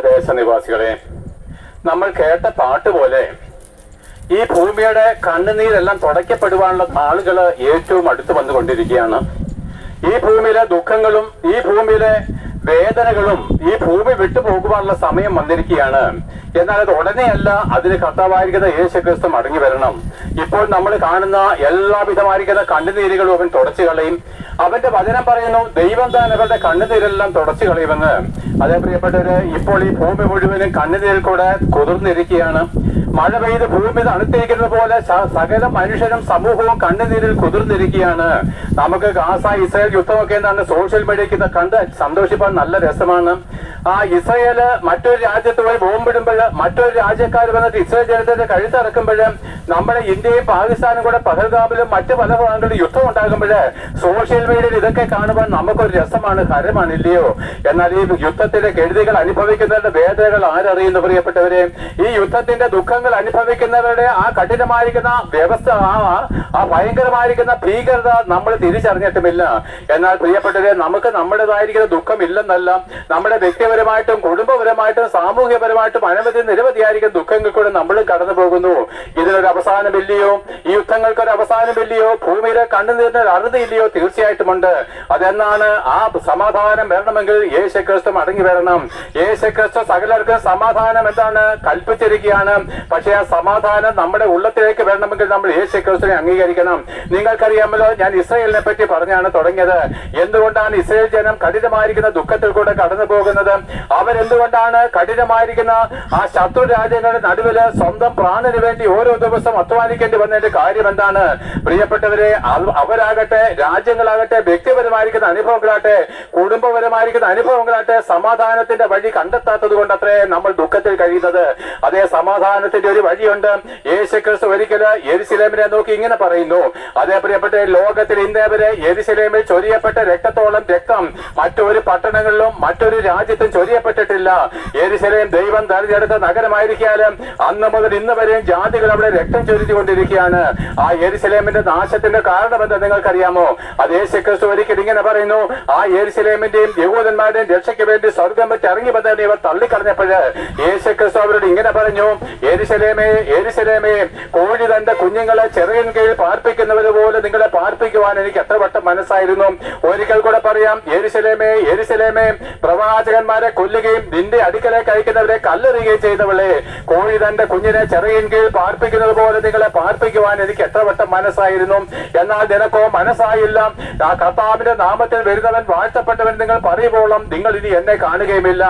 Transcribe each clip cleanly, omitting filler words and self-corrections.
ദേശനിവാസികളെ, നമ്മൾ കേട്ട പാട്ട് പോലെ ഈ ഭൂമിയുടെ കണ്ണുനീരെല്ലാം തുടയ്ക്കപ്പെടുവാനുള്ള നാളുകൾ ഏറ്റവും അടുത്ത് വന്നുകൊണ്ടിരിക്കുകയാണ്. ഈ ഭൂമിയിലെ ദുഃഖങ്ങളും ഈ ഭൂമിയിലെ വേദനകളും ഈ ഭൂമി വിട്ടുപോകുവാനുള്ള സമയം വന്നിരിക്കുകയാണ്. എന്നാൽ അത് ഉടനെയല്ല, അതിന് കർത്താവായിരിക്കുന്ന യേശുക്രിസ്തു മടങ്ങി വരണം. ഇപ്പോൾ നമ്മൾ കാണുന്ന എല്ലാവിധമായിരിക്കുന്ന കണ്ണുനീരുകളും അവൻ തുടച്ചു കളയും. അവന്റെ വചനം പറയുന്നു, ദൈവം താൻ അവരുടെ കണ്ണുനീരെല്ലാം തുടച്ചു കളയുമെന്ന്. അതേ പ്രിയപ്പെട്ടവര്, ഇപ്പോൾ ഈ ഭൂമി മുഴുവനും കണ്ണുനീരിൽ കൂടെ കുതിർന്നിരിക്കുകയാണ്. മഴ പെയ്ത് ഭൂമി തണുത്തിരിക്കുന്നത് പോലെ സകല മനുഷ്യരും സമൂഹവും കണ്ണുനീരിൽ കുതിർന്നിരിക്കുകയാണ്. നമുക്ക് ഗാസ ഇസ്രായേൽ യുദ്ധമൊക്കെ എന്താണ് സോഷ്യൽ മീഡിയയ്ക്ക് കണ്ട് സന്തോഷിപ്പാൻ നല്ല രസമാണ്. ആ ഇസ്രായേല് മറ്റൊരു രാജ്യത്ത് പോയി ബോംബിടുമ്പോൾ മറ്റൊരു രാജ്യക്കാർ വന്നിട്ട് ഇസ്രായേൽ ജനത്തിന്റെ കഴുത്തിറക്കുമ്പോൾ നമ്മുടെ ഇന്ത്യയും പാകിസ്ഥാനും കൂടെ പഹൽഗാമിലും മറ്റു പല ഭാഗങ്ങളിലും യുദ്ധം ഉണ്ടാകുമ്പോൾ സോഷ്യൽ മീഡിയയിൽ ഇതൊക്കെ കാണുമ്പോൾ നമുക്കൊരു രസമാണ്, ഹരമാണ്, ഇല്ലയോ? എന്നാൽ ഈ യുദ്ധത്തിന്റെ കെടുതികൾ അനുഭവിക്കുന്നവരുടെ വേദനകൾ ആരറിയുന്നു പ്രിയപ്പെട്ടവരെ? ഈ യുദ്ധത്തിന്റെ ദുഃഖങ്ങൾ അനുഭവിക്കുന്നവരുടെ ആ കഠിനമായിരിക്കുന്ന വ്യവസ്ഥ, ആ ഭയങ്കരമായിരിക്കുന്ന ഭീകരത നമ്മൾ തിരിച്ചറിഞ്ഞിട്ടുമില്ല. എന്നാൽ പ്രിയപ്പെട്ടവരെ, നമുക്ക് നമ്മുടേതായിരിക്കുന്ന ദുഃഖം ഇല്ലെന്നല്ല, നമ്മുടെ വ്യക്തിപരമായിട്ടും കുടുംബപരമായിട്ടും സാമൂഹ്യപരമായിട്ടും നിരവധിയായിരിക്കും ദുഃഖങ്ങൾ കൂടെ നമ്മൾ കടന്നു പോകുന്നു. ഇതിനൊരു അവസാനമില്ലയോ? ഈ യുദ്ധങ്ങൾക്കൊരു അവസാനമില്ലയോ? ഭൂമിയിലെ കണ്ണുനീരിന് അറുതിയില്ലയോ? തീർച്ചയായിട്ടുമുണ്ട്. അതെന്നാണ്? ആ സമാധാനം വരണമെങ്കിൽ യേശുക്രിസ്തു മടങ്ങി വരണം. യേശുക്രിസ്തു സകലർക്കും സമാധാനം എന്താണ് കൽപ്പിച്ചിരിക്കുകയാണ്. പക്ഷെ ആ സമാധാനം നമ്മുടെ ഉള്ളത്തിലേക്ക് വരണമെങ്കിൽ നമ്മൾ യേശുക്രിസ്തുവിനെ അംഗീകരിക്കണം. നിങ്ങൾക്കറിയാമല്ലോ, ഞാൻ ഇസ്രായേലിനെ പറ്റി പറഞ്ഞാണ് തുടങ്ങിയത്. എന്തുകൊണ്ടാണ് ഇസ്രായേൽ ജനം കഠിനമായിരിക്കുന്ന ദുഃഖത്തിൽ കൂടെ കടന്നു പോകുന്നത്? അവരെന്തുകൊണ്ടാണ് കഠിനമായിരിക്കുന്ന ആ ശത്രു രാജ്യങ്ങളുടെ നടുവില് സ്വന്തം പ്രാണന് വേണ്ടി ഓരോ ദിവസം അധ്വാനിക്കേണ്ടി വന്നതിന്റെ കാര്യം എന്താണ്? പ്രിയപ്പെട്ടവരെ, അവരാകട്ടെ, രാജ്യങ്ങളാകട്ടെ, വ്യക്തിപരമായിരിക്കുന്ന അനുഭവങ്ങളാകട്ടെ, കുടുംബപരമായിരിക്കുന്ന അനുഭവങ്ങളാകട്ടെ, സമാധാനത്തിന്റെ വഴി കണ്ടെത്താത്തത് കൊണ്ട് അത്രേ നമ്മൾ ദുഃഖത്തിൽ കഴിയുന്നത്. അതേ സമാധാനത്തിന്റെ ഒരു വഴിയുണ്ട്. യേശുക്രിസ്തു ഒരിക്കല് യെരുശലേമിനെ നോക്കി ഇങ്ങനെ പറയുന്നു, അതേ പ്രിയപ്പെട്ട, ലോകത്തിൽ ഇന്നേ വരെ യെരുശലേമിൽ ചൊരിയപ്പെട്ട രക്തത്തോളം രക്തം മറ്റൊരു പട്ടണങ്ങളിലും മറ്റൊരു രാജ്യത്തും ചൊരിയപ്പെട്ടിട്ടില്ല. യെരുശലേം ദൈവം തെരഞ്ഞെടുത്ത നഗരമായിരിക്കാലും അന്ന് മുതൽ ഇന്ന് വരെയും ജാതികൾ അവിടെ രക്തം ചൊരിഞ്ഞുകൊണ്ടിരിക്കുകയാണ്. ആ യെരുശലേമിന്റെ നാശത്തിന്റെ കാരണം എന്താ നിങ്ങൾക്കറിയാമോ? അത് യേശുക്രിസ്തു ഒരിക്കൽ ഇങ്ങനെ പറയുന്നു, ആ യെരുശലേമിന്റെയും യഹൂദന്മാരുടെയും രക്ഷയ്ക്ക് വേണ്ടി സ്വർഗം വെച്ച് ഇറങ്ങി വന്നതിനെ ഇവർ തള്ളിക്കളഞ്ഞപ്പോഴ് യേശുക്രിസ്തു അവരോട് ഇങ്ങനെ പറഞ്ഞു, യെരുശലേമേ, യെരുശലേമേ, കോഴി തന്റെ കുഞ്ഞുങ്ങളെ ചെറിയൻ കീഴിൽ പാർപ്പിക്കുന്നവര് പോലെ നിങ്ങളെ പാർപ്പിക്കുവാൻ എനിക്ക് എത്ര വട്ടം മനസ്സായിരുന്നു. ഒരിക്കൽ കൂടെ പറയാം, യെരുശലേമേ, യെരുശലേമേ, പ്രവാചകന്മാരെ കൊല്ലുകയും നിന്റെ അടുക്കലേക്ക് അയക്കുന്നവരെ കല്ലെറിയുകയും ചെയ്തവളെ, കോഴി തന്റെ കുഞ്ഞിനെ ചെറിയൻ കീഴിൽ പാർപ്പിക്കുന്നത് പോലെ നിങ്ങളെ പാർപ്പിക്കുവാൻ എനിക്ക് എത്ര വട്ടം മനസ്സായിരുന്നു. എന്നാൽ നിനക്കോ മനസ്സായില്ല. ആ കർത്താവിന്റെ നാമത്തിൽ വരുന്നവൻ വാഴ്ത്തപ്പെട്ടവൻ നിങ്ങൾ പറയുമ്പോളും നിങ്ങൾ ഇനി എന്നെ കാണുകയുമില്ല.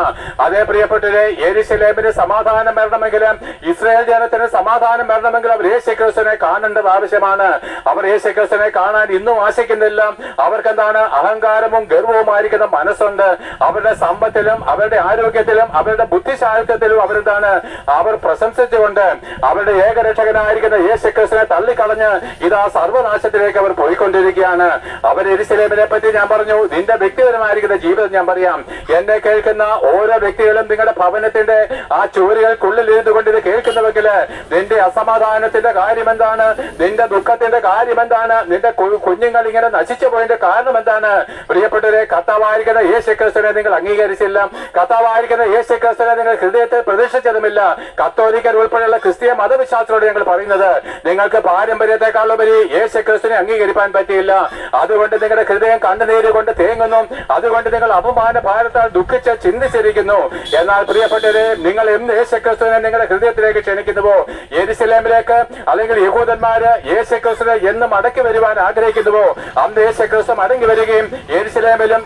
അതേ പ്രിയപ്പെട്ടവരെ, യെരുശലേമിന് സമാധാനം വരണമെങ്കിൽ, ഇസ്രായേൽ ജനത്തിന് സമാധാനം വരണമെങ്കിൽ അവർ യേശുക്രിസ്തുവിനെ കാണേണ്ടത് ആവശ്യമാണ്. അവർ യേശുക്രിസ്തുവിനെ കാണാൻ ഇന്നും ആശിക്കുന്നില്ല. അവർക്കെന്താണ്? അഹങ്കാരവും ഗർവവുമായിരിക്കുന്ന മനസ്സുണ്ട്. അവരുടെ സമ്പത്തിലും അവരുടെ ആരോഗ്യത്തിലും അവരുടെ ബുദ്ധിശാലിത്വത്തിലും അവരെന്താണ്? അവർ പ്രശംസിച്ചുകൊണ്ട് അവരുടെ ഏകരക്ഷകനായിരിക്കുന്ന യേശുക്രിസ്തുവിനെ തള്ളിക്കളഞ്ഞ് ഇതാ സർവനാശത്തിലേക്ക് അവർ പോയിക്കൊണ്ടിരിക്കുകയാണ്. അവർ യെരുശലേമിനെ പറ്റി ഞാൻ പറഞ്ഞു. നിന്റെ വ്യക്തിപരമായിരിക്കുന്ന ജീവിതം ഞാൻ പറയാം. എന്നെ കേൾക്കുന്ന ഓരോ വ്യക്തികളും നിങ്ങളുടെ ഭവനത്തിന്റെ ആ ചുവരുകൾക്കുള്ളിൽ ഇരുന്നുകൊണ്ട് ഇത് കേൾക്കുന്നുവെങ്കിൽ നിന്റെ അസമാധാനത്തിന്റെ കാര്യം എന്താണ്? നിന്റെ ദുഃഖത്തിന്റെ കാര്യം എന്താണ്? നിന്റെ കുഞ്ഞുങ്ങൾ ഇങ്ങനെ നശിച്ചു പോയതിന്റെ കാരണം എന്താണ്? പ്രിയപ്പെട്ടവരെ, കർത്താവായിരിക്കുന്ന യേശുക്രിസ്തുവിനെ നിങ്ങൾ അംഗീകരിച്ചില്ല. കർത്താവായിരിക്കുന്ന യേശുക്രിസ്തുവിനെ നിങ്ങൾ ഹൃദയത്തിൽ പ്രതീക്ഷിച്ചതുമില്ല. കത്തോലിക്കർ ഉൾപ്പെടെയുള്ള ക്രിസ്തീയ മതവിശ്വാസത്തോട് ഞങ്ങൾ പറയുന്നത്, നിങ്ങൾക്ക് പാരമ്പര്യത്തെക്കാളുപരി യേശുക്രിസ്തുവിനെ അംഗീകരിക്കാൻ പറ്റിയില്ല. അതുകൊണ്ട് നിങ്ങളുടെ ഹൃദയം കണ്ണുനീര് കൊണ്ട് തേങ്ങുന്നു. അതുകൊണ്ട് നിങ്ങൾ അപമാന ഭാരത്താൽ ദുഃഖിച്ച് ചിന്തിച്ചിരിക്കുന്നു. എന്നാൽ പ്രിയപ്പെട്ടവരെ, നിങ്ങൾ എന്ന് യേശുക്രിസ്തുവിനെ നിങ്ങളുടെ ഹൃദയത്തിലേക്ക് ക്ഷണിക്കുന്നുവോ, യെരുശലേമിലേക്ക് അല്ലെങ്കിൽ യഹൂദന്മാര് യേശുക്രിസ്തുവിനെ എന്ന് മടക്കി വരുവാൻ ആഗ്രഹിക്കുന്നുവോ, അന്ന് യേശുക്രിസ്തു മടങ്ങി വരികയും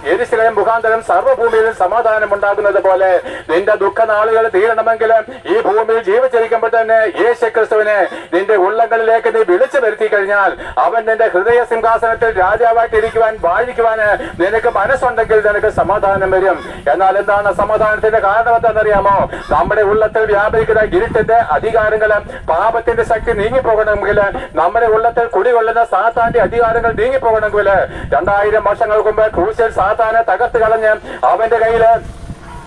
യെരുശലേം മുഖാന്തരം സർവ്വഭൂമിയിലും സമാധാനം ഉണ്ടാകുന്നത് പോലെ നിന്റെ ദുഃഖനാളുകൾ തീരണമെങ്കിൽ ഈ ഭൂമിയിൽ ജീവിച്ചിരിക്കുമ്പോൾ തന്നെ യേശുക്രിസ്തുവിനെ നിന്റെ ഉള്ളങ്ങളിലേക്ക് നീ വിളിച്ചു വരുത്തി കഴിഞ്ഞാൽ അവൻ നിന്റെ ഹൃദയ സിംഹാസനത്തിൽ രാജാവായിട്ട് ഇരിക്കുവാൻ വാഴിക്കുവാന് നിനക്ക് മനസ്സുണ്ടെങ്കിൽ നിനക്ക് സമാധാനം വരും. എന്നാൽ എന്താണ് സമാധാനത്തിന്റെ കാരണം എന്താണെന്നറിയാമോ? നമ്മുടെ ഉള്ളത്തിൽ വ്യാപരിക്കുന്ന ഇരുട്ടിന്റെ അധികാരങ്ങളും പാപത്തിന്റെ ശക്തി നീങ്ങിപ്പോകണമെങ്കിൽ, നമ്മുടെ ഉള്ളത്തിൽ കുടികൊള്ളുന്ന സാത്താന്റെ അധികാരങ്ങൾ നീങ്ങിപ്പോകണമെങ്കിൽ 2000 വർഷങ്ങൾക്ക് മുമ്പ് ക്രൂശിൽ സാത്താനെ തകർത്ത് കളഞ്ഞ് അവന്റെ കയ്യില്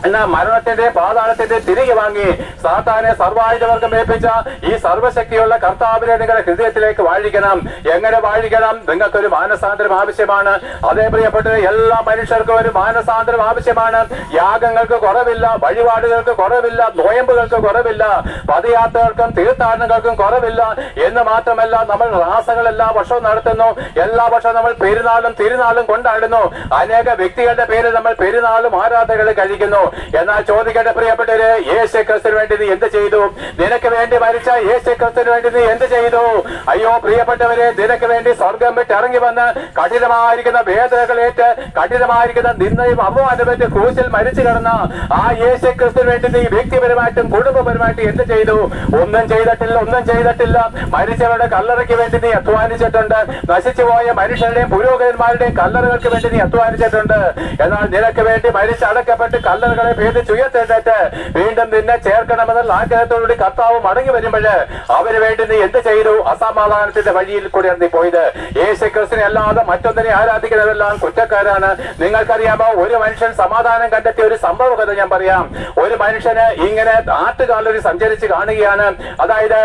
എന്നാ മരണത്തിന്റെ പാതാളത്തിന്റെ തിരികെ വാങ്ങി സാത്താനെ സർവായുധവർഗം ഏൽപ്പിച്ച ഈ സർവശക്തിയുള്ള കർത്താവിനെ നിങ്ങളുടെ ഹൃദയത്തിലേക്ക് വാഴിക്കണം. എങ്ങനെ വാഴിക്കണം? നിങ്ങൾക്കൊരു മാനസാന്തരം ആവശ്യമാണ്. അതേ പ്രിയപ്പെട്ട എല്ലാ മനുഷ്യർക്കും ഒരു മാനസാന്തരം ആവശ്യമാണ്. യാഗങ്ങൾക്ക് കുറവില്ല, വഴിപാടുകൾക്ക് കുറവില്ല, നോയമ്പുകൾക്ക് കുറവില്ല, പദയാത്രകൾക്കും തീർത്ഥാടനങ്ങൾക്കും കുറവില്ല. എന്ന് മാത്രമല്ല, നമ്മൾ റാസകൾ എല്ലാ വർഷവും നടത്തുന്നു. എല്ലാ വർഷവും നമ്മൾ പെരുന്നാളും തിരുനാളും കൊണ്ടാടുന്നു. അനേക വ്യക്തികളുടെ പേര് നമ്മൾ പെരുന്നാളും ആരാധനകൾ കഴിക്കുന്നു. എന്നാൽ ചോദിക്കേണ്ട പ്രിയപ്പെട്ടവര്, യേശു ക്രിസ്തുവിന് വേണ്ടി നീ എന്ത് ചെയ്തു? നിനക്ക് വേണ്ടി മരിച്ച യേശു ക്രിസ്തുവിന് വേണ്ടി നീ എന്ത് ചെയ്തു? അയ്യോ പ്രിയപ്പെട്ടവരെ, നിനക്ക് വേണ്ടി സ്വർഗം വിട്ട് ഇറങ്ങി വന്ന് കഠിനമായിരിക്കുന്ന വേദനകളേറ്റ് കഠിനമായിരിക്കുന്ന നിന്നയും അപമാനമേറ്റ് ക്രൂശിൽ മരിച്ചു കിടന്ന ആ യേശു ക്രിസ്തുവിന് വേണ്ടി നീ വ്യക്തിപരമായിട്ടും കുടുംബപരമായിട്ടും എന്ത് ചെയ്തു? ഒന്നും ചെയ്തിട്ടില്ല, ഒന്നും ചെയ്തിട്ടില്ല. മരിച്ചവരുടെ കല്ലറയ്ക്ക് വേണ്ടി നീ അധ്വാനിച്ചിട്ടുണ്ട്. നശിച്ചുപോയ മനുഷ്യരുടെയും പുരോഹിതന്മാരുടെയും കല്ലറകൾക്ക് വേണ്ടി നീ അധ്വാനിച്ചിട്ടുണ്ട്. എന്നാൽ നിനക്ക് വേണ്ടി മരിച്ചടക്കപ്പെട്ട് കല്ലറകളെ ഭേദിച്ചുയർത്തെഴുന്നേറ്റ് വീണ്ടും നിന്നെ ചേർക്കണമെന്നുള്ള ആഗ്രഹത്തോടുകൂടി കർത്താവ് മടങ്ങി വരുമ്പോഴ് അവന് വേണ്ടി നീ എന്ത് ചെയ്തു? അസമാധാനത്തിന്റെ വഴിയിൽ കൂടിയാണ് നീ പോയത്. യേശു ക്രിസ്തുവിനെ അല്ലാതെ മറ്റൊന്നിനെ ആരാധിക്കുന്നതെല്ലാം കുറ്റക്കാരാണ്. നിങ്ങൾക്കറിയാമോ, ഒരു മനുഷ്യൻ സമാധാനം കണ്ടെത്തിയ ഒരു സംഭവ കഥ ഞാൻ പറയാം. ഒരു മനുഷ്യന് ഇങ്ങനെ ആറ്റുകാലൊരു സഞ്ചരിച്ച് കാണുകയാണ്. അതായത്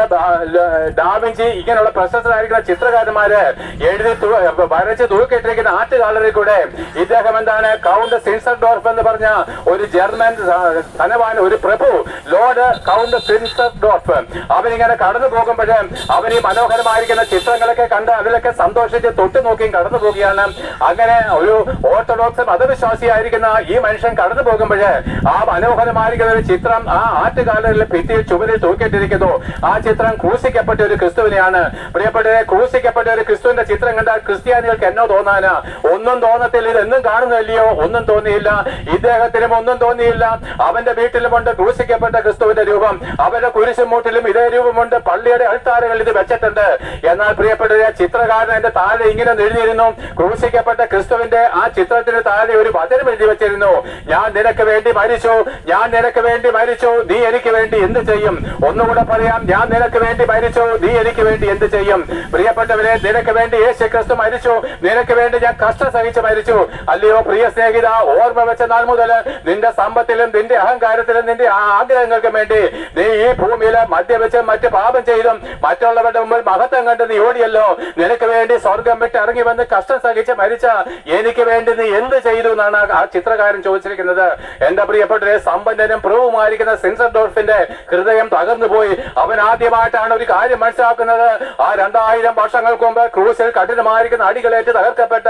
ഡാവിഞ്ചി ഇങ്ങനെയുള്ള പ്രശസ്തരായിരിക്കുന്ന ചിത്രകാരന്മാര് എഴുതി വരച്ച് തൂക്കിയിട്ടിരിക്കുന്ന ആറ്റുകാലറിൽ കൂടെ ഇദ്ദേഹം എന്താണ്, കൗണ്ട് സിൻസർഡോർഫ് എന്ന് പറഞ്ഞ ഒരു ജർമ്മൻ ധനവാൻ, ഒരു പ്രഭു, ലോർഡ് കൗണ്ട് സിൻസർഡോർഫ്, അവനിങ്ങനെ കടന്നു പോകുമ്പോഴേ അവൻ ഈ മനോഹരമായിരിക്കുന്ന ചിത്രങ്ങളൊക്കെ കണ്ട് അതിലൊക്കെ സന്തോഷിച്ച് തൊട്ടു നോക്കിയും കടന്നു പോവുകയാണ്. അങ്ങനെ ഒരു ഓർത്തഡോക്സ് മതവിശ്വാസിയായിരിക്കുന്ന ഈ മനുഷ്യൻ കടന്നു പോകുമ്പോഴേ ആ മനോഹരമായിരിക്കുന്ന ഒരു ചിത്രം ആ ആറ്റുകാലറിൽ ഭിത്തിയിൽ ചുവരിൽ തൂക്കിയിട്ടിരിക്കുന്നു. ആ ചിത്രം ക്രൂശിക്കപ്പെട്ട ഒരു ക്രിസ്തുവിനെയാണ്. പ്രിയപ്പെട്ടവരെ, ക്രൂശിക്കപ്പെട്ട ഒരു ക്രിസ്തുവിന്റെ ചിത്രം കണ്ടാൽ ക്രിസ്ത്യാനികൾക്ക് എന്നോ തോന്നാനാ? ഒന്നും തോന്നത്തില്ല. ഇതെന്നും കാണുന്നില്ലയോ? ഒന്നും തോന്നിയില്ല. ഇദ്ദേഹത്തിനും ഒന്നും തോന്നിയില്ല. അവന്റെ വീട്ടിലുമുണ്ട് ക്രൂശിക്കപ്പെട്ട ക്രിസ്തുവിന്റെ രൂപം. അവന്റെ കുരിശുമൂട്ടിലും ഇതേ രൂപമുണ്ട്. പള്ളിയുടെ അൾത്താരകൾ ഇത് വെച്ചിട്ടുണ്ട്. എന്നാൽ പ്രിയപ്പെട്ടവരെ, ചിത്രകാരൻ എന്റെ താഴെ ഇങ്ങനെ എഴുതിയിരുന്നു, ക്രൂശിക്കപ്പെട്ട ക്രിസ്തുവിന്റെ ആ ചിത്രത്തിന് താഴെ ഒരു വചനം എഴുതി വെച്ചിരുന്നു: ഞാൻ നിനക്ക് വേണ്ടി മരിച്ചു, ഞാൻ നിനക്ക് വേണ്ടി മരിച്ചു, നീ എനിക്ക് വേണ്ടി എന്ത് ചെയ്യും? ഒന്നുകൂടെ പറയാം, ഞാൻ നിനക്ക് വേണ്ടി മരിച്ചു, നീ എനിക്ക് വേണ്ടി എന്ത് ചെയ്യും? പ്രിയപ്പെട്ടവരെ, നിനക്ക് വേണ്ടി യേശു ക്രിസ്തു മരിച്ചു, നിനക്ക് വേണ്ടി ഞാൻ കഷ്ടം സഹിച്ച് മരിച്ചു. അല്ലയോ പ്രിയ സ്നേഹിത, ഓർമ്മ വെച്ച നാൾ മുതൽ നിന്റെ സമ്പത്തിലും നിന്റെ അഹങ്കാരത്തിലും നിന്റെ ആഗ്രഹങ്ങൾക്കും വേണ്ടി നീ ഈ ഭൂമിയിൽ മദ്യവെച്ച് മറ്റ് പാപം ചെയ്തും മറ്റുള്ളവരുടെ മുമ്പിൽ മഹത്വം കണ്ട് നീ ഓടിയല്ലോ. നിനക്ക് വേണ്ടി സ്വർഗം വിട്ട് ഇറങ്ങി വന്ന് കഷ്ടം സഹിച്ച് മരിച്ച എനിക്ക് വേണ്ടി നീ എന്ത് ചെയ്തു എന്നാണ് ആ ചിത്രകാരൻ ചോദിച്ചിരിക്കുന്നത്. എന്റെ പ്രിയപ്പെട്ടവരെ, സമ്പന്നനും പ്രഭുവുമായിരിക്കുന്ന സിൻസർഡോർഫിന്റെ ഹൃദയം തകർന്നു പോയി. അവൻ ആദ്യമായിട്ടാണ് ഒരു കാര്യം മനസ്സിലാക്കുന്നത്. ആ 2000 വർഷങ്ങൾക്ക് മുമ്പ് ക്രൂസിൽ കഠിനമായിരിക്കുന്ന അടികളേറ്റ് തകർക്കപ്പെട്ട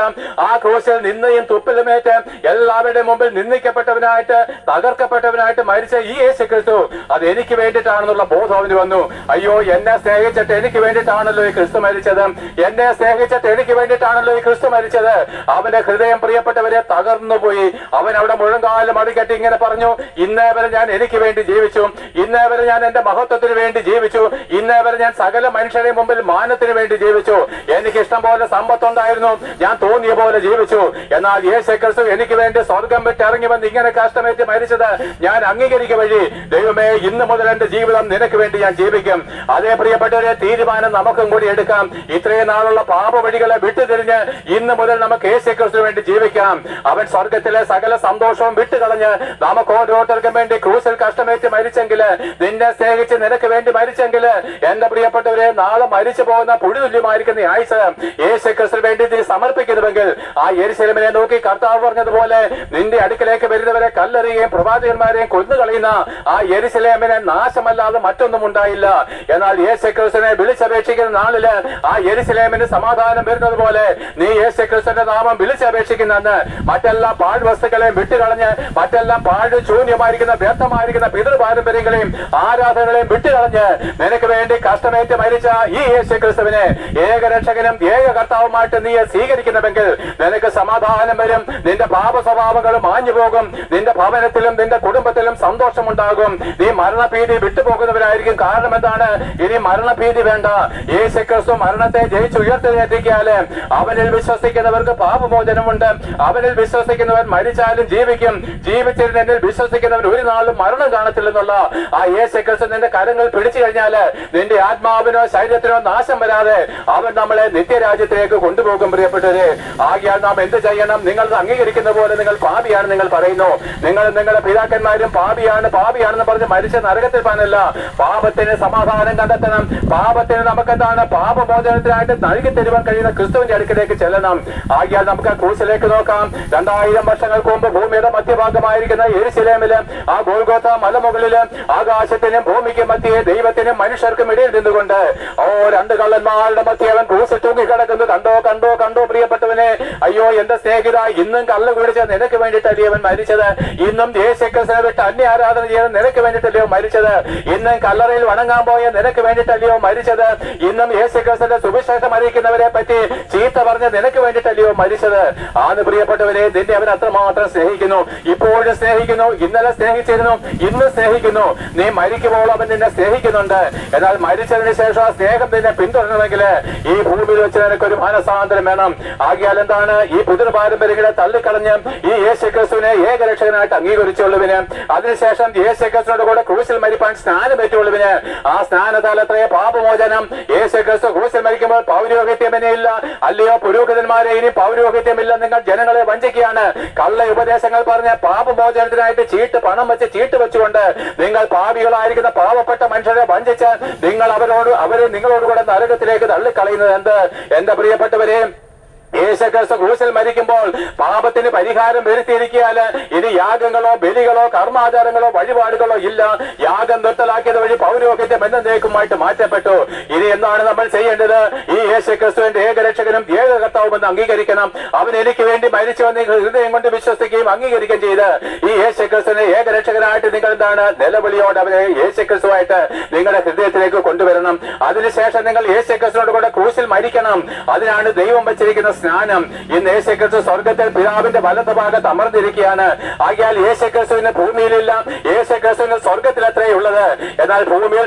ആ ക്രൂസിൽ നിന്നയും തുപ്പിലുമേറ്റ് എല്ലാവരുടെയും മുമ്പിൽ നിന്ദിക്കപ്പെട്ടവനായിട്ട് തകർക്കപ്പെട്ടവനായിട്ട് മരിച്ച ഈ യേശു ക്രിസ്തു അത് എനിക്ക് വേണ്ടിയിട്ടാണെന്നുള്ള ബോധം അവന് വന്നു. അയ്യോ, എന്നെ സ്നേഹിച്ചിട്ട് എനിക്ക് വേണ്ടിയിട്ടാണല്ലോ ഈ ക്രിസ്തു മരിച്ചത്, എന്നെ സ്നേഹിച്ചിട്ട് എനിക്ക് വേണ്ടിയിട്ടാണല്ലോ ഈ ക്രിസ്തു മരിച്ചത്. അവന്റെ ഹൃദയം, പ്രിയപ്പെട്ടവരെ, തകർന്നു പോയി. അവൻ അവിടെ മുഴങ്കാലം അടിക്കട്ടി ഇങ്ങനെ പറഞ്ഞു: ഇന്നേ വരെ ഞാൻ എനിക്ക് വേണ്ടി ജീവിച്ചു, ഇന്നേ വരെ ഞാൻ എന്റെ മഹത്വത്തിന് വേണ്ടി ജീവിച്ചു, ഇന്നേ വരെ ഞാൻ സകല മനുഷ്യരുടെ മുമ്പിൽ മാനത്തിന് വേണ്ടി ജീവിച്ചു, എനിക്ക് ഇഷ്ടം പോലെ സമ്പത്തുണ്ടായിരുന്നു, ഞാൻ തോന്നിയ പോലെ ജീവിച്ചു. എന്നാൽ യേശു ക്രിസ്തു എനിക്ക് വേണ്ടി സ്വർഗം വിട്ട് ഇറങ്ങി വന്ന് ഇങ്ങനെ കഷ്ടമേറ്റ് മരിച്ചത് ഞാൻ അംഗീകരിക്കുക വഴി, ദൈവമേ, ഇന്ന് മുതൽ എന്റെ ജീവിതം നിനക്ക് വേണ്ടി ഞാൻ ജീവിക്കും. അതേ പ്രിയപ്പെട്ടവരെ, തീരുമാനം നമുക്കും കൂടി എടുക്കാം. ഇത്രയും നാളുള്ള പാപ വഴികളെ വിട്ടുതിരിഞ്ഞ് ഇന്ന് മുതൽ നമുക്ക് യേശു ക്രിസ്തുവിന് വേണ്ടി ജീവിക്കാം. അവൻ സ്വർഗത്തിലെ സകല സന്തോഷവും വിട്ടുകളഞ്ഞ് നമുക്ക് ഓരോരുത്തർക്കും വേണ്ടി ക്രൂസിൽ കഷ്ടമേറ്റ് മരിച്ചെങ്കിൽ, നിന്നെ സ്നേഹിച്ച് നിനക്ക് വേണ്ടി മരിച്ചെങ്കിൽ, എന്റെ പ്രിയപ്പെട്ടവരെ, നാളെ മരിച്ചു പോകുന്ന പുഴുതുല്യമായിരിക്കുന്ന ആയുസ് യേശു ക്രിസ്തുവിന് വേണ്ടി നീ സമർപ്പിക്കുന്നുവെങ്കിൽ, ആ യെരുശലേമിനെ നോക്കി കർത്താവ് പറഞ്ഞതുപോലെ നിന്റെ അടുക്കലേക്ക് വരുന്നവരെ കല്ലെറിയുകയും പ്രവാചകന്മാരെയും കൊന്നുകളയുന്ന ആ യെരുശലേമിനെ നാശമല്ലാതെ മറ്റൊന്നും ഉണ്ടായില്ല. എന്നാൽ യേശു ക്രിസ്തുവിനെ വിളിച്ചപേക്ഷിക്കുന്ന നാളില് ആ യെരുശലേമിന് സമാധാനം വരുന്നത് പോലെ നീ യേശു ക്രിസ്തുവിന്റെ നാമം വിളിച്ചപേക്ഷിക്കുന്നെന്ന് മറ്റെല്ലാ പാഴ്വസ്തുക്കളെയും വിട്ടുകളഞ്ഞ് മറ്റെല്ലാം പാഴ് ശൂന്യമായിരിക്കുന്ന വ്യർത്ഥമായിരിക്കുന്ന പിതൃപാരമ്പര്യങ്ങളെയും ആരാധനകളെയും വിട്ടുകളഞ്ഞ് നിനക്ക് വേണ്ടി കഷ്ടമേറ്റ് മരിച്ച ഈ യേശു ക്രിസ്തുവിനെ ഏകരക്ഷകനും ഏക കർത്താവുമായിട്ട് നീ സ്വീകരിക്കുന്നുവെങ്കിൽ നിനക്ക് സമാധാനം വരും. നിന്റെ പാപ സ്വഭാവങ്ങളും മാഞ്ഞു പോകും. നിന്റെ ഭവനത്തിലും നിന്റെ കുടുംബത്തിലും സന്തോഷമുണ്ടാകും. നീ മരണഭീതി വിട്ടുപോകുന്നവരായിരിക്കും. കാരണം എന്താണ്? ഇനി മരണഭീതി വേണ്ട. യേശു ക്രിസ്തു മരണത്തെ ജയിച്ച് ഉയർത്തെഴുന്നേൽപ്പിക്കാല് അവനിൽ വിശ്വസിക്കുന്നവർക്ക് പാപമോചനമുണ്ട്. അവനിൽ വിശ്വസിക്കുന്നവർ മരിച്ചാലും ജീവിക്കും. ജീവിച്ചിരുന്ന എന്നിൽ വിശ്വസിക്കുന്നവർ ഒരു നാളും മരണം കാണത്തില്ലെന്നുള്ള ആ യേശു ക്രിസ്തു നിന്റെ കരങ്ങൾ പിടിച്ചു കഴിഞ്ഞാല് നിന്റെ ആത്മാവിനോ ശരീരത്തിനോ നാശം വരാതെ അവൻ നമ്മളെ നിത്യരാജ്യത്തിലേക്ക് കൊണ്ടുപോകും പ്രിയപ്പെട്ടവരെ. ആകയാൽ നാം എന്ത് ചെയ്യണം? നിങ്ങൾ അംഗീകരിക്കുന്ന പോലെ നിങ്ങൾ പാപിയാണ് നിങ്ങൾ പറയുന്നു. നിങ്ങളുടെ പിതാക്കന്മാരും പാപിയാണെന്ന് പറഞ്ഞ് മരിച്ച നരകത്തിൽ പാനല്ല. പാപത്തിന് സമാധാനം കണ്ടെത്തണം. പാപത്തിന് നമുക്കെന്താണ്? പാപമോചനത്തിനായിട്ട് നൽകി തരുവാൻ കഴിയുന്ന ക്രിസ്തുവിന്റെ അടുക്കിലേക്ക് ചെല്ലണം. ആകയാൽ നമുക്ക് ആ ക്രൂസിലേക്ക് നോക്കാം. 2000 വർഷങ്ങൾക്ക് മുമ്പ് ഭൂമിയുടെ മധ്യഭാഗമായിരിക്കുന്ന യെരുശലേമില് ആ ഗോൽഗോഥ മലമുകളില് ആകാശത്തിനും ഭൂമിക്കും മധ്യേ ദൈവത്തിനും മനുഷ്യർക്കും ഇടയിൽ നിന്നുകൊണ്ട് രണ്ട് കള്ളന്മാരുടെ മധ്യ അവൻ ക്രൂസിൽ തൂങ്ങിക്കിടക്കുന്നത് കണ്ടോ പ്രിയപ്പെട്ടവനെ. അയ്യോ എന്റെ സ്നേഹിത, ഇന്നും കള്ള് കുടിച്ച നിനക്ക് വേണ്ടിയിട്ടല്ലേ അവൻ മരിച്ചത്? ഇന്നും യേശുക്രിസ്തുവിനെ വിട്ട് അന്യ ആരാധന ചെയ്യുന്ന നിനക്ക് വേണ്ടിയിട്ടല്ലയോ മരിച്ചത്? ഇന്നും കല്ലറയിൽ വണങ്ങാൻ പോയ നിനക്ക് വേണ്ടിയിട്ടല്ലയോ മരിച്ചത്? ഇന്നും യേശുക്രിസ്തുവിന്റെ സുവിശേഷം അറിയിക്കുന്നവരെ പറ്റി ചീത്ത പറഞ്ഞ നിനക്ക് വേണ്ടിയിട്ടല്ലയോ മരിച്ചത്? ആന്ന് പ്രിയപ്പെട്ടവരെ, നിന്നെ അവൻ അത്രമാത്രം സ്നേഹിക്കുന്നു. ഇപ്പോഴും സ്നേഹിക്കുന്നു, ഇന്നലെ സ്നേഹിച്ചിരുന്നു, ഇന്ന് സ്നേഹിക്കുന്നു. നീ മരിക്കുമ്പോൾ അവൻ നിന്നെ സ്നേഹിക്കുന്നുണ്ട്. എന്നാൽ മരിച്ചതിന് ശേഷം ആ സ്നേഹം നിന്നെ പിന്തുടരണമെങ്കിൽ ഈ ഭൂമിയിൽ വെച്ച് നിനക്കൊരു മാനസാന്തരം വേണം. ആകിയാൽ എന്താണ്? ഈ പുതിയ പാരമ്പര്യങ്ങളെ തള്ളിക്കളഞ്ഞ് ഈ യേശുക്രിസ്തുവിനെ ഏകരക്ഷകനായിട്ട് അംഗീകരിച്ചുള്ളവന്, അതിനുശേഷം യേശുക്രിസ്തുവിനോട് കൂടെ ക്രൂസിൽ മരിപ്പാൻ സ്നാനമേറ്റുള്ളവന്, ആ സ്നാനത്താലത്രേ പാപമോചനം. യേശുക്രിസ്തു ക്രൂസിൽ മരിക്കുമ്പോൾ പൗരോഹിത്യമേ ഇല്ല. അല്ലയോ പുരോഹിതന്മാരെ, ഇനി പൗരോഹിത്യമില്ല. നിങ്ങൾ ജനങ്ങളെ വഞ്ചിക്കുകയാണ്. കള്ള ഉപദേശങ്ങൾ പറഞ്ഞ പാപമോചനത്തിനായിട്ട് പണം വെച്ച് ചീട്ട് വെച്ചുകൊണ്ട് നിങ്ങൾ പാപികളായിരിക്കുന്ന പാവപ്പെട്ട മനുഷ്യരെ വഞ്ചിച്ച് അവരെ നിങ്ങളോട് കൂടെ നരകത്തിലേക്ക് തള്ളിക്കളയുന്നത് എന്ത്? എന്റെ പ്രിയപ്പെട്ടവരെ, യേശുക്രിസ്തു ക്രൂസിൽ മരിക്കുമ്പോൾ പാപത്തിന് പരിഹാരം വരുത്തിയിരിക്കുകയാൽ ഇനി യാഗങ്ങളോ ബലികളോ കർമാചാരങ്ങളോ വഴിപാടുകളോ ഇല്ല. യാഗം നിർത്തലാക്കിയത് വഴി പൗരോഹിത്യം എന്നേക്കുമായിട്ട് മാറ്റപ്പെട്ടു. ഇനി എന്താണ് നമ്മൾ ചെയ്യേണ്ടത്? ഈ യേശുക്രിസ്തുവിന്റെ ഏകരക്ഷകനും ഏകകർത്താവുമെന്ന് അംഗീകരിക്കണം. അവൻ എനിക്ക് വേണ്ടി മരിച്ചുവെന്ന് ഹൃദയം കൊണ്ട് വിശ്വസിക്കുകയും അംഗീകരിക്കുകയും ചെയ്ത് ഈ യേശുക്രിസ്തുവിനെ ഏകരക്ഷകനായിട്ട് നിങ്ങൾ എന്താണ് നിലവിളിയോട് അവരെ യേശുക്രിസ്തുവായിട്ട് നിങ്ങളുടെ ഹൃദയത്തിലേക്ക് കൊണ്ടുവരണം. അതിനുശേഷം നിങ്ങൾ യേശുക്രിസ്തുവിനോട് കൂടെ ക്രൂസിൽ മരിക്കണം. അതിനാണ് ദൈവം വെച്ചിരിക്കുന്ന സ്നാനം. ഇന്ന് യേശുക്രിസ്തു സ്വർഗത്തിൽ പിതാവിന്റെ വലത് ഭാഗത്ത് അമർന്നിരിക്കുകയാണ്. ആകിയാൽ യേശുക്രിസ്തുവിന് ഭൂമിയിലില്ല, യേശുക്രിസ്തുവിന് സ്വർഗത്തിലത്രേ ഉള്ളത്. എന്നാൽ ഭൂമിയിൽ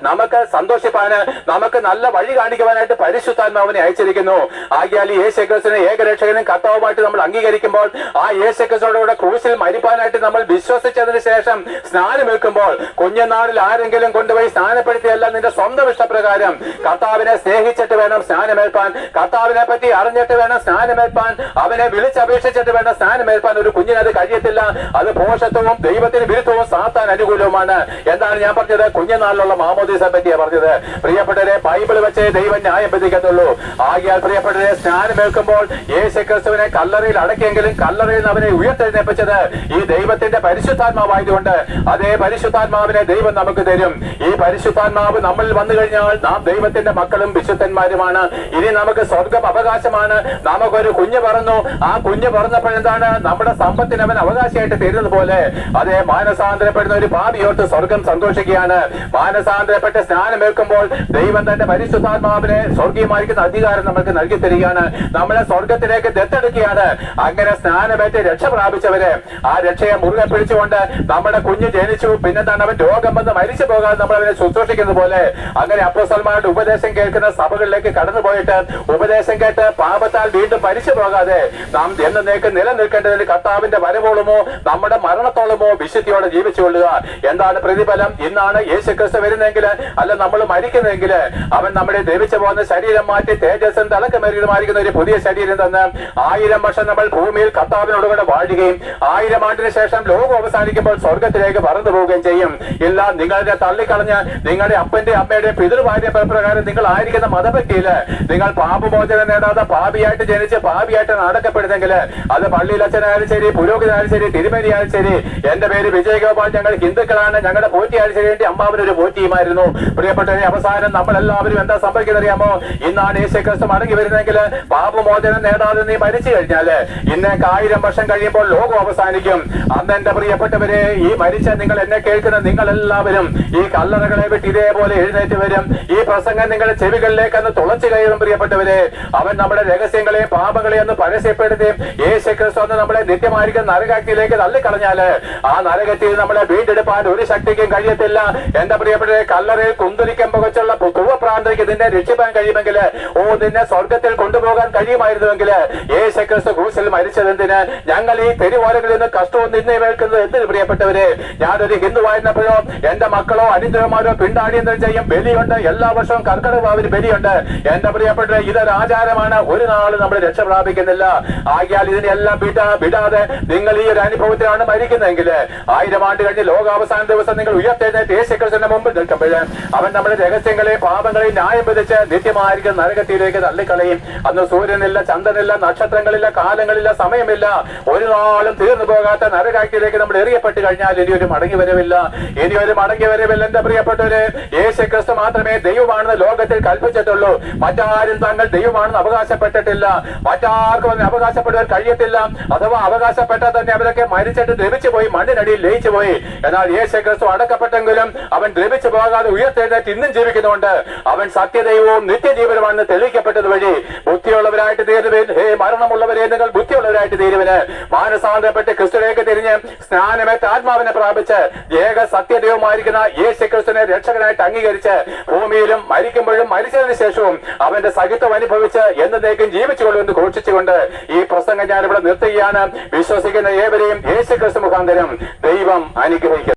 നമുക്ക് സന്തോഷിപ്പാന്, നമുക്ക് നല്ല വഴി കാണിക്കുവാനായിട്ട് പരിശുദ്ധാത്മാവിനെ അയച്ചിരിക്കുന്നു. ആകിയാൽ ഈ യേശുക്രിസ്തുവിനെ ഏകരക്ഷകനും കർത്താവുമായിട്ട് നമ്മൾ അംഗീകരിക്കുമ്പോൾ ആ യേശുക്രിസ്തുവോടുകൂടെ ക്രൂസിൽ മരിപ്പാനായിട്ട് നമ്മൾ വിശ്വസിച്ചതിന് ശേഷം സ്നാനമേൽക്കുമ്പോൾ കുഞ്ഞനാളിൽ ആരെങ്കിലും കൊണ്ടുപോയി സ്നാനപ്പെടുത്തിയല്ല, നിന്റെ സ്വന്തം ഇഷ്ടപ്രകാരം കർത്താവിനെ സ്നേഹിച്ചിട്ട് വേണം സ്നാനമേൽപ്പാൻ. കർത്താവിനെ പറ്റി അറിഞ്ഞിട്ട് വേണം സ്നാനമേൽപ്പാൻ. അവനെ വിളിച്ചപേക്ഷിച്ചിട്ട് വേണം സ്നാനമേൽപ്പാൻ. ഒരു കുഞ്ഞിനത് കഴിയത്തില്ല. അത് ഭോഷത്വവും ദൈവത്തിന് വിരുദ്ധവും സാത്താൻ അനുകൂലവുമാണ്. എന്താണ് ഞാൻ പറഞ്ഞത്? കുഞ്ഞുനാളിലുള്ള മാമോദീസയെ പറ്റിയാണ് പറഞ്ഞത്. പ്രിയപ്പെട്ടവരെ, ബൈബിൾ വെച്ച് ദൈവം ന്യായം വിധിക്കത്തുള്ളൂ. ആകിയാൽ പ്രിയപ്പെട്ടവരെ, സ്നാനമേൽക്കുമ്പോൾ യേശുക്രിസ്തുവിനെ കല്ലറയിൽ അടക്കിയെങ്കിലും കല്ലറയിൽ നിന്ന് അവനെ ഉയർത്തെഴുന്നേൽപ്പിച്ചത് ഈ ദൈവത്തിന്റെ പരിശുദ്ധാത്മാവായതുകൊണ്ട് അതേ പരിശുദ്ധാത്മാവിനെ ദൈവം നമുക്ക് തരും. ഈ പരിശുദ്ധാത്മാവ് നമ്മളിൽ വന്നു കഴിഞ്ഞാൽ നാം ദൈവത്തിന്റെ മക്കളും വിശുദ്ധന്മാരുമാണ്. ഇനി നമുക്ക് സ്വർഗം അവകാശമാണ്. നമുക്കൊരു കുഞ്ഞ് പറന്നു. ആ കുഞ്ഞ് പറന്നപ്പോഴെന്താണ്? നമ്മുടെ സമ്പത്തിന് അവൻ അവകാശമായിട്ട് തരുന്നത് പോലെ അതേ മാനസാന്തരപ്പെടുന്ന ഒരു പാപിയോട്ട് സ്വർഗം സന്തോഷിക്കുകയാണ്. മാനസാന്തരപ്പെട്ട് സ്നാനമേൽക്കുമ്പോൾ ദൈവം തന്റെ പരിശുദ്ധാത്മാവിനെ സ്വർഗീയമായിരിക്കുന്ന അധികാരം നമുക്ക് നൽകി തരികയാണ്. നമ്മളെ സ്വർഗത്തിലേക്ക് ദത്തെടുക്കുകയാണ്. അങ്ങനെ സ്നാനമേറ്റ് രക്ഷ പ്രാപിച്ചവരെ ആ രക്ഷയെ മുറുകെ പിടിച്ചുകൊണ്ട് നമ്മുടെ കുഞ്ഞ് ജനിച്ചു, പിന്നെന്താണ് അവൻ രോഗം വന്ന് മരിച്ചു പോകാതെ നമ്മൾ അവനെ ശുശ്രൂഷിക്കുന്നത് പോലെ അങ്ങനെ അപ്പോസ്തലന്മാരുടെ ഉപദേശം കേൾക്കുന്ന സഭകളിലേക്ക് കടന്നുപോയിട്ട് ഉപദേശം കേട്ട് പാപത്താൽ വീണ്ടും മരിച്ചു പോകാതെ നാം എന്നേക്ക് നിലനിൽക്കേണ്ടതിന് കർത്താവിന്റെ വരവോളുമോ നമ്മുടെ മരണത്തോളമോ വിശുദ്ധിയോടെ ജീവിച്ചുകൊള്ളുക. എന്താണ് പ്രതിഫലം? ഇന്നാണ് യേശുക്രിസ്തു വരുന്നെങ്കിൽ, അല്ല നമ്മൾ മരിക്കുന്നെങ്കിൽ അവൻ നമ്മുടെ ധരിച്ചു പോകുന്ന ശരീരം മാറ്റി തേജസ്സും തിളക്കമേറിയതുമായിരിക്കുന്ന ഒരു പുതിയ ശരീരം തന്ന് 1000 വർഷം നമ്മൾ ഭൂമിയിൽ കർത്താവിനോടുകൂടെ വാഴുകയും 1000 ആണ്ടിന് ശേഷം ലോകം അവസാനിക്കുമ്പോൾ സ്വർഗത്തിലേക്ക് പറന്നു പോവുകയും ചെയ്യും. ഇല്ല, നിങ്ങളുടെ തള്ളിക്കളഞ്ഞ് നിങ്ങളുടെ അപ്പന്റെ അമ്മയുടെ പിതൃഭാര്യ പ്രകാരം നിങ്ങൾ ആയിരിക്കുന്ന മതപറ്റിയില് നിങ്ങൾ പാപമോചനം നേടാതെ പാപിയായിട്ട് ജനിച്ച് പാപിയായിട്ട് അടക്കപ്പെടുന്നെങ്കിൽ അത് പള്ളിയിൽ അച്ഛനായാലും ശരി, പുരോഹിതനായാലും ശരി, തിരുമേനിയായാലും ശരി, എന്റെ പേര് വിജയഗോപാൽ, ഞങ്ങൾ ഹിന്ദുക്കളാണ്, ഞങ്ങളുടെ പോറ്റിയായാലും ശരി, എന്റെ അമ്മാവനൊരു പോറ്റിയുമായിരുന്നു. പ്രിയപ്പെട്ടവരെ, അവസാനം നമ്മളെല്ലാവരും എന്താ സംഭവിക്കുന്നത് അറിയാമോ? ഇന്നാണ് യേശുക്രിസ്തു മടങ്ങി വരുന്നെങ്കിൽ പാപമോചനം നേടാതെ നീ മരിച്ചു കഴിഞ്ഞാല് ഇന്നേക്ക് 1000 വർഷം കഴിയുമ്പോൾ ലോകം അവസാനിക്കും. അന്ന് എന്റെ പ്രിയപ്പെട്ടവരെ, ഈ മരിച്ച നിങ്ങൾ എന്നെ കേൾക്കുന്ന നിങ്ങളെല്ലാവരും ഈ കല്ലറകളെ വിട്ട് ഇതേപോലെ എഴുന്നേറ്റ് വരും. ഈ പ്രസംഗം നിങ്ങളുടെ ചെവികളിലേക്ക് അന്ന് തുളച്ചു കയറും. പ്രിയപ്പെട്ടവരെ, അവൻ നമ്മുടെ രഹസ്യങ്ങളെയും പാപങ്ങളെയും ഒന്ന് പരസ്യപ്പെടുത്തുകയും യേശുക്രിസ്തു അന്ന് നമ്മളെ നിത്യമായിരിക്കുന്ന നരകാഗ്നിയിലേക്ക് തള്ളിക്കളഞ്ഞാല് ആ നരകത്തിൽ നമ്മളെ വീണ്ടും വീണ്ടെടുപ്പാൻ ഒരു ശക്തിക്കും കഴിയത്തില്ല. എന്റെ പ്രിയപ്പെട്ട കല്ലറയിൽ കുന്തുരിക്കം പുകച്ചുള്ള തുവപ്രാന്തയ്ക്ക് നിന്നെ രക്ഷിപ്പാൻ കഴിയുമെങ്കിൽ, നിന്നെ സ്വർഗത്തിൽ കൊണ്ടുപോകാൻ കഴിയുമായിരുന്നുവെങ്കിൽ, യേശുക്രിസ്തു ക്രൂശിൽ മരിച്ചതെന്തിന്? ഞങ്ങൾ ഈ തെരുവോരങ്ങളിൽ നിന്ന് കഷ്ടവും നിന്നെ വേൽക്കുന്നത് എന്തിന്? പ്രിയപ്പെട്ടവരെ, ഞാനൊരു ഹിന്ദുവായിരുന്നപ്പോഴോ എന്റെ മക്കളോ അനിതരന്മാരോ പിണ്ടാടിയന്തരം ചെയ്യും ബലിയുണ്ട്. എല്ലാ വർഷവും കർക്കിടക ബലിയുണ്ട്. എന്റെ പ്രിയപ്പെട്ട ഇതൊരു ആചാരമാണ്. ഒരു നാളും നമ്മൾ രക്ഷ പ്രാപിക്കുന്നില്ല. ആകിയാൽ ഇതിനെല്ലാം വിടാതെ നിങ്ങൾ ഈ ഒരു അനുഭവത്തിലാണ് മരിക്കുന്നതെങ്കിൽ, 1000 ആണ്ട് കഴിഞ്ഞ് ലോകാവസാന ദിവസം നിങ്ങൾ ഉയർത്തെഴുന്നേറ്റ് യേശുക്രിസ്തുവിന്റെ മുമ്പിൽ നിൽക്കുമ്പോൾ അവൻ നമ്മുടെ രഹസ്യങ്ങളെയും പാപങ്ങളെയും ന്യായം വിധിച്ച് നിത്യമായിരിക്കും നരകത്തിലേക്ക് തള്ളിക്കളയും. അന്ന് സൂര്യനില്ല, ചന്ദ്രനില്ല, നക്ഷത്രങ്ങളില്ല, കാലങ്ങളില്ല, സമയമില്ല. ഒരു നാളും തീർന്നു പോകാത്ത നരകാക്കിലേക്ക് നമ്മൾ എറിയപ്പെട്ട് കഴിഞ്ഞാൽ ഇനി ഒരു മടങ്ങി വരവില്ല. ഇനി ഒരു മടങ്ങി വരവില്ല. എന്റെ പ്രിയപ്പെട്ടവര്, യേശുക്രിസ്തു മാത്രമേ ദൈവമാണെന്ന് ലോകത്തിൽ കൽപ്പിച്ചിട്ടുള്ളൂ. മറ്റാരും തങ്ങൾ ദൈവമാണെന്ന് അവകാശപ്പെട്ടിട്ടില്ല. മറ്റാർക്കും അതിന് അവകാശപ്പെടുവാൻ കഴിയത്തില്ല. അഥവാ അവകാശപ്പെട്ടാൽ തന്നെ അവരൊക്കെ മരിച്ചിട്ട് ദ്രവിച്ചു പോയി, മണ്ണിനടിയിൽ ലയിച്ചു പോയി. എന്നാൽ യേശുക്രിസ്തു അടക്കപ്പെട്ടെങ്കിലും അവൻ ദ്രവിച്ചു പോകാതെ ഉയർത്തെഴുന്നേറ്റ് ഇന്നും ജീവിക്കുന്നുണ്ട്. അവൻ സത്യദൈവവും നിത്യജീവനുമാണെന്ന് തെളിയിക്കപ്പെട്ടത് വഴി ബുദ്ധിയുള്ളവരായിട്ട് തീരുവൻ. മരണമുള്ളവരെ നിങ്ങൾ ബുദ്ധിയുള്ളവരായിട്ട് തീരുവന്. മാനസാന്തരപ്പെട്ട് ക്രിസ്തുവിലേക്ക് തിരിഞ്ഞ് സ്നാനമേറ്റ് ആത്മാവിനെ പ്രാപിച്ച് ഏക സത്യദൈവമായിരിക്കുന്ന യേശുക്രിസ്തുവിനെ രക്ഷകനായിട്ട് അംഗീകരിച്ച് ഭൂമിയിലും മരിക്കുമ്പോഴും മരിച്ചതിന് ശേഷവും അവന്റെ സഹിത്വം അനുഭവിച്ച് എന്നേക്കും ജീവിച്ചുകൊള്ളുമെന്ന് ഘോഷിച്ചുകൊണ്ട് ഈ പ്രസംഗം ഞാനിവിടെ നിർത്തുകയാണ്. വിശ്വസിക്കുന്ന ഏവരെയും യേശുക്രിസ്തു മുഖാന്തരം ദൈവം അനുഗ്രഹിക്കും.